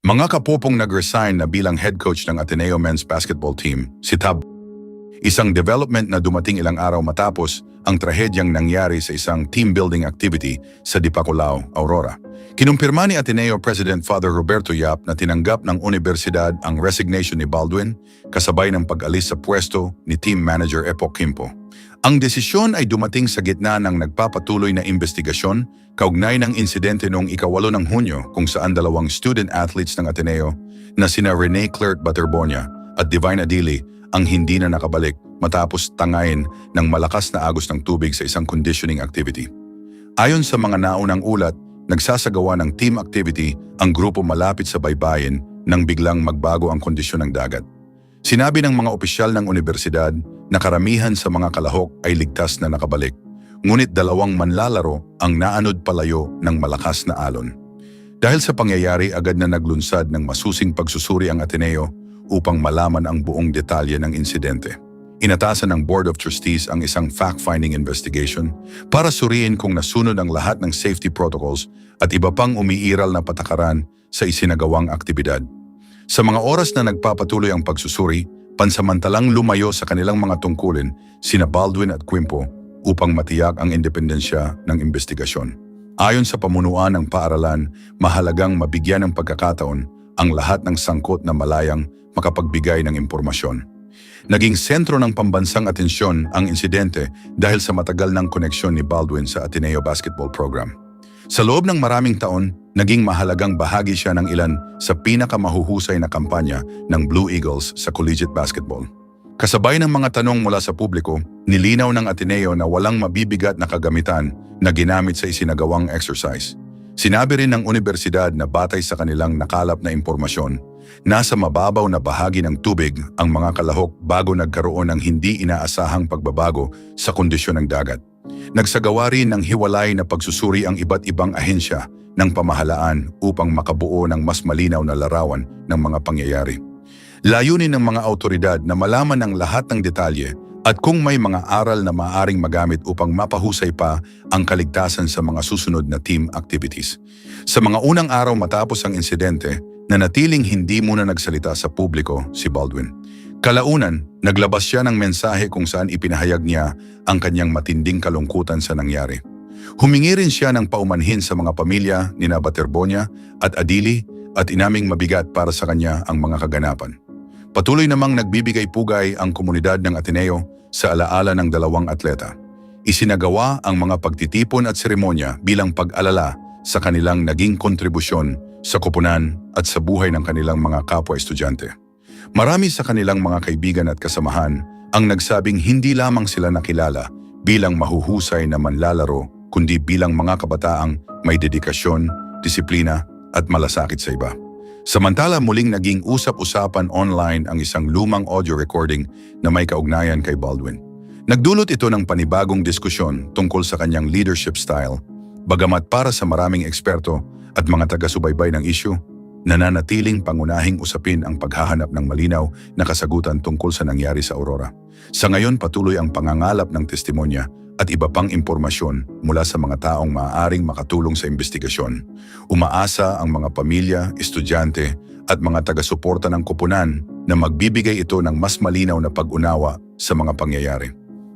Mga kapupong nag-resign na bilang head coach ng Ateneo Men's Basketball Team, si Tab. Isang development na dumating ilang araw matapos ang trahedyang nangyari sa isang team building activity sa Dipaculao, Aurora. Kinumpirma ni Ateneo President Father Roberto Yap na tinanggap ng universidad ang resignation ni Baldwin kasabay ng pag-alis sa pwesto ni Team Manager Epoch Quimpo. Ang desisyon ay dumating sa gitna ng nagpapatuloy na investigasyon kaugnay ng insidente noong ika-8 ng Hunyo kung saan dalawang student athletes ng Ateneo na sina Rene Clert Baterbonia at Divine Adili ang hindi na nakabalik matapos tangayin ng malakas na agos ng tubig sa isang conditioning activity. Ayon sa mga naunang ulat, nagsasagawa ng team activity ang grupo malapit sa baybayin nang biglang magbago ang kondisyon ng dagat. Sinabi ng mga opisyal ng universidad na karamihan sa mga kalahok ay ligtas na nakabalik, ngunit dalawang manlalaro ang naanod palayo ng malakas na alon. Dahil sa pangyayari, agad na naglunsad ng masusing pagsusuri ang Ateneo upang malaman ang buong detalye ng insidente. Inatasan ng Board of Trustees ang isang fact-finding investigation para suriin kung nasunod ang lahat ng safety protocols at iba pang umiiral na patakaran sa isinagawang aktibidad. Sa mga oras na nagpapatuloy ang pagsusuri, pansamantalang lumayo sa kanilang mga tungkulin sina Baldwin at Quimpo upang matiyak ang independensya ng investigasyon. Ayon sa pamunuan ng paaralan, mahalagang mabigyan ng pagkakataon ang lahat ng sangkot na malayang makapagbigay ng impormasyon. Naging sentro ng pambansang atensyon ang insidente dahil sa matagal ng koneksyon ni Baldwin sa Ateneo Basketball Program. Sa loob ng maraming taon, naging mahalagang bahagi siya ng ilan sa pinakamahuhusay na kampanya ng Blue Eagles sa collegiate basketball. Kasabay ng mga tanong mula sa publiko, nilinaw ng Ateneo na walang mabibigat na kagamitan na ginamit sa isinagawang exercise. Sinabi rin ng universidad na batay sa kanilang nakalap na impormasyon, nasa mababaw na bahagi ng tubig ang mga kalahok bago nagkaroon ng hindi inaasahang pagbabago sa kondisyon ng dagat. Nagsagawa rin ng hiwalay na pagsusuri ang iba't ibang ahensya ng pamahalaan upang makabuo ng mas malinaw na larawan ng mga pangyayari. Layunin ng mga autoridad na malaman ang lahat ng detalye at kung may mga aral na maaaring magamit upang mapahusay pa ang kaligtasan sa mga susunod na team activities. Sa mga unang araw matapos ang insidente, nanatiling hindi muna nagsalita sa publiko si Baldwin. Kalaunan, naglabas siya ng mensahe kung saan ipinahayag niya ang kanyang matinding kalungkutan sa nangyari. Humingi rin siya ng paumanhin sa mga pamilya ni Baterbonia at Adili at inaming mabigat para sa kanya ang mga kaganapan. Patuloy namang nagbibigay pugay ang komunidad ng Ateneo sa alaala ng dalawang atleta. Isinagawa ang mga pagtitipon at seremonya bilang pag-alala sa kanilang naging kontribusyon sa koponan at sa buhay ng kanilang mga kapwa-estudyante. Marami sa kanilang mga kaibigan at kasamahan ang nagsabing hindi lamang sila nakilala bilang mahuhusay na manlalaro kundi bilang mga kabataang may dedikasyon, disiplina at malasakit sa iba. Samantala muling naging usap-usapan online ang isang lumang audio recording na may kaugnayan kay Baldwin. Nagdulot ito ng panibagong diskusyon tungkol sa kanyang leadership style, bagamat para sa maraming eksperto at mga taga-subaybay ng issue, nananatiling pangunahing usapin ang paghahanap ng malinaw na kasagutan tungkol sa nangyari sa Aurora. Sa ngayon patuloy ang pangangalap ng testimonya at iba pang impormasyon mula sa mga taong maaaring makatulong sa investigasyon. Umaasa ang mga pamilya, estudyante at mga taga-suporta ng koponan na magbibigay ito ng mas malinaw na pag-unawa sa mga pangyayari.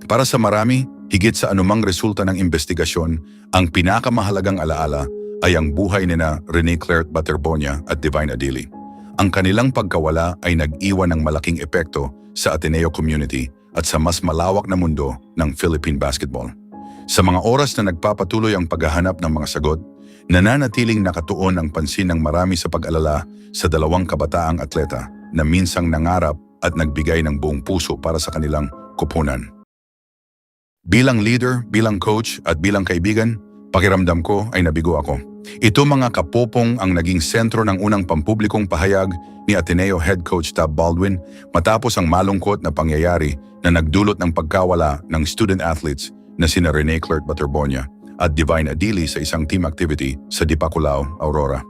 Para sa marami, higit sa anumang resulta ng investigasyon, ang pinakamahalagang alaala ay ang buhay nina Rene Clert Baterbonia at Divine Adili. Ang kanilang pagkawala ay nag-iwan ng malaking epekto sa Ateneo community at sa mas malawak na mundo ng Philippine basketball. Sa mga oras na nagpapatuloy ang paghahanap ng mga sagot, nananatiling nakatuon ang pansin ng marami sa pag-alala sa dalawang kabataang atleta na minsang nangarap at nagbigay ng buong puso para sa kanilang koponan. Bilang leader, bilang coach at bilang kaibigan, pakiramdam ko ay nabigo ako. Ito mga kapopong ang naging sentro ng unang pampublikong pahayag ni Ateneo Head Coach Tab Baldwin matapos ang malungkot na pangyayari na nagdulot ng pagkawala ng student athletes na sina Rene Clert Baterbonia at Divine Adili sa isang team activity sa Dipaculao, Aurora.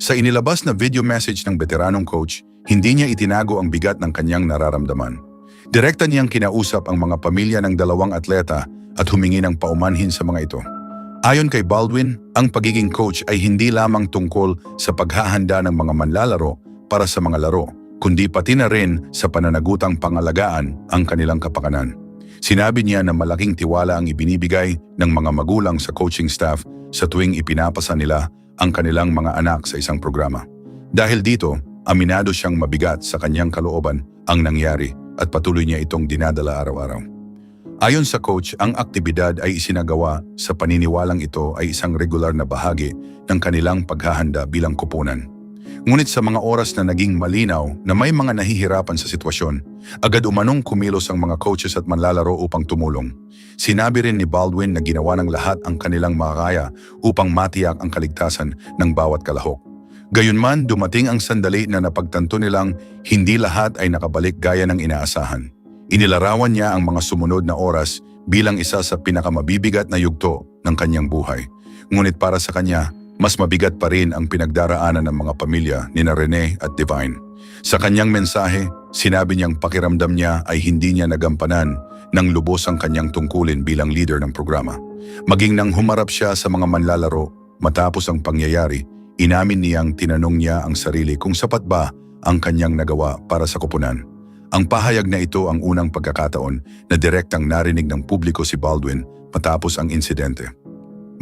Sa inilabas na video message ng veteranong coach, hindi niya itinago ang bigat ng kanyang nararamdaman. Direkta niyang kinausap ang mga pamilya ng dalawang atleta at humingi ng paumanhin sa mga ito. Ayon kay Baldwin, ang pagiging coach ay hindi lamang tungkol sa paghahanda ng mga manlalaro para sa mga laro, kundi pati na rin sa pananagutang pangalagaan ang kanilang kapakanan. Sinabi niya na malaking tiwala ang ibinibigay ng mga magulang sa coaching staff sa tuwing ipinapasa nila ang kanilang mga anak sa isang programa. Dahil dito, aminado siyang mabigat sa kanyang kalooban ang nangyari at patuloy niya itong dinadala araw-araw. Ayon sa coach, ang aktibidad ay isinagawa sa paniniwalang ito ay isang regular na bahagi ng kanilang paghahanda bilang koponan. Ngunit sa mga oras na naging malinaw na may mga nahihirapan sa sitwasyon, agad umanong kumilos ang mga coaches at manlalaro upang tumulong. Sinabi rin ni Baldwin na ginawa ng lahat ang kanilang makakaya upang matiyak ang kaligtasan ng bawat kalahok. Gayunman, dumating ang sandali na napagtanto nilang hindi lahat ay nakabalik gaya ng inaasahan. Inilarawan niya ang mga sumunod na oras bilang isa sa pinakamabibigat na yugto ng kanyang buhay. Ngunit para sa kanya, mas mabigat pa rin ang pinagdaraanan ng mga pamilya ni Rene at Divine. Sa kanyang mensahe, sinabi niyang pakiramdam niya ay hindi niya nagampanan ng lubos ang kanyang tungkulin bilang leader ng programa. Maging nang humarap siya sa mga manlalaro matapos ang pangyayari, inamin niyang tinanong niya ang sarili kung sapat ba ang kanyang nagawa para sa koponan. Ang pahayag na ito ang unang pagkakataon na direktang narinig ng publiko si Baldwin matapos ang insidente.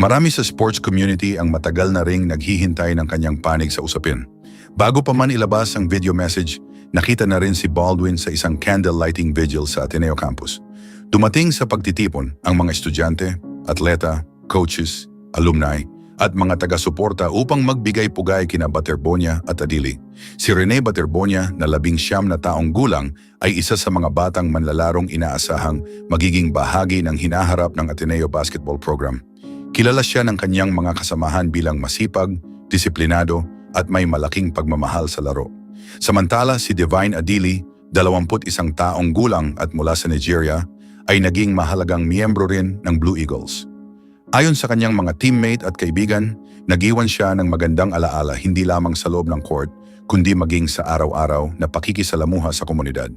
Marami sa sports community ang matagal na ring naghihintay ng kanyang panig sa usapin. Bago pa man ilabas ang video message, nakita na rin si Baldwin sa isang candle lighting vigil sa Ateneo campus. Dumating sa pagtitipon ang mga estudyante, atleta, coaches, alumni, at mga taga-suporta upang magbigay pugay kina Baterbonia at Adili. Si Rene Baterbonia na 19 na taong gulang ay isa sa mga batang manlalarong inaasahang magiging bahagi ng hinaharap ng Ateneo Basketball Program. Kilala siya ng kanyang mga kasamahan bilang masipag, disiplinado at may malaking pagmamahal sa laro. Samantala si Divine Adili, 21 taong gulang at mula sa Nigeria, ay naging mahalagang miyembro rin ng Blue Eagles. Ayon sa kanyang mga teammate at kaibigan, nag-iwan siya ng magandang alaala hindi lamang sa loob ng court, kundi maging sa araw-araw na pakikisalamuha sa komunidad.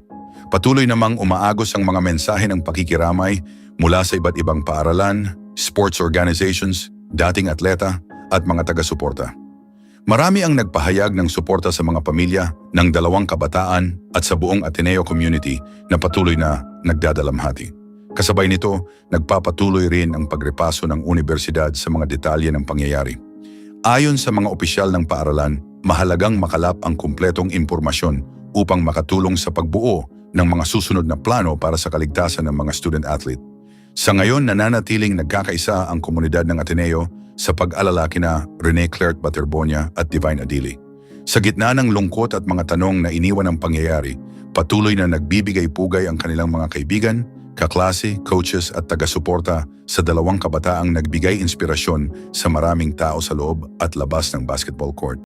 Patuloy namang umaagos ang mga mensahe ng pakikiramay mula sa iba't ibang paaralan, sports organizations, dating atleta at mga taga-suporta. Marami ang nagpahayag ng suporta sa mga pamilya ng 2 kabataan at sa buong Ateneo community na patuloy na nagdadalamhati. Kasabay nito, nagpapatuloy rin ang pagrepaso ng universidad sa mga detalye ng pangyayari. Ayon sa mga opisyal ng paaralan, mahalagang makalap ang kumpletong impormasyon upang makatulong sa pagbuo ng mga susunod na plano para sa kaligtasan ng mga student-athlete. Sa ngayon, nananatiling nagkakaisa ang komunidad ng Ateneo sa pag-alala kina Rene Clerc Baterbonia at Divine Adili. Sa gitna ng lungkot at mga tanong na iniwan ng pangyayari, patuloy na nagbibigay pugay ang kanilang mga kaibigan, kaklase, coaches at taga-suporta sa 2 kabataang nagbigay inspirasyon sa maraming tao sa loob at labas ng basketball court.